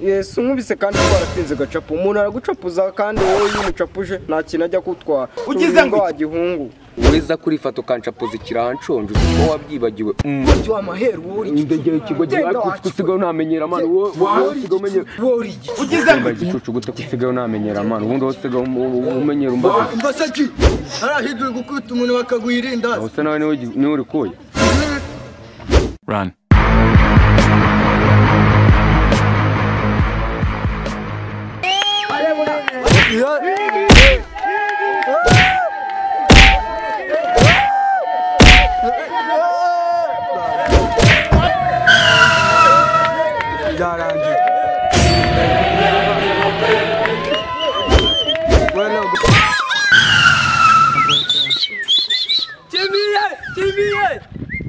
Yesu nkubise kandi twaratinze gacapu. Umuntu aragucapuza kandi wowe yimucapuje nta kintu ajya kutwara. Ugize ngo wagihungu. Weza kuri fato kancapuza kiranshonje uko wabyibagiwe. Buryo amaheru wowe Indegeye ikigo kusigaho namenyera amana wowe usigaho umenyera. Ugize ngo igicucu gute kusigaho namenyera amana ubundi wose umenyera umbaza. Mbasaki arahigwe gukubita umuntu bakaguyirinda. Wose nawe ni uri kuye. Run.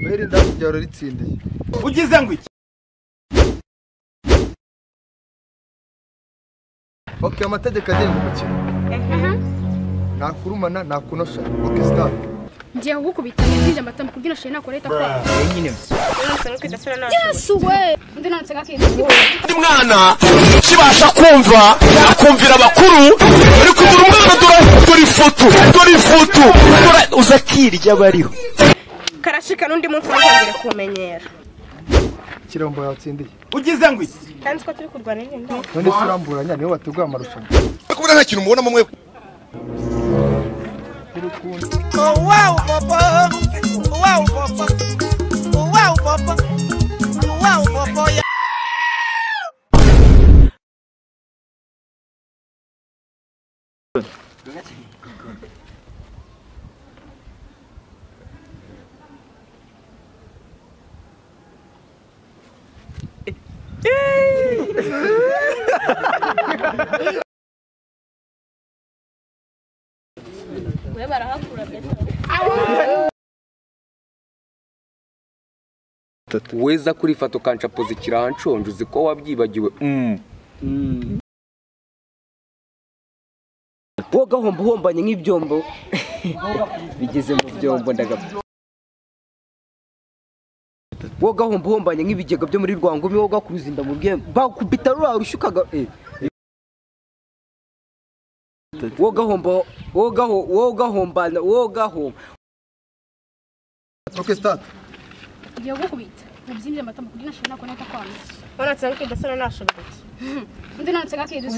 Meri ndabyaro ritsindiye. ugize ngo iki Okay, amategeko agenga umukino. Nakurumana nakunosha. Okay, start. Ngiye kugukubita nzije amatamu kugira shene nakoreta kwa. nyine. Yesu we. Ndi nanse gakindi. Mwana kibasha kumva akumvira abakuru uri kumura umwana dore ifoto uzakirya bariho karashika n'undi munsi nakongera kumenyera Kirombo yatsindiye. ugize ngo iki kandi ko turi kurwana n'indi None suramburanya niwe wateguye amarushanwa. kubura nta kintu mubona mwe Wow papa wow papa wow papa wow papa We barahakura beta. Weza kuri fato kancapuza kiranshonje uziko wabyibagiwe. Woga hombanye nk'ibyombo. Bigeze mu byombo ndagapfa. Woga hombanye nk'ibigega byo muri Rwangumi woga kuruzinda mu bye. Bakubita rura rushukaga woga hombana. Okay, start. Ngiye kugukubita nzije amatamu kugira shene nakoreta kwa. Wana tsanke dasana nashobora. Ndi nanse gakindi.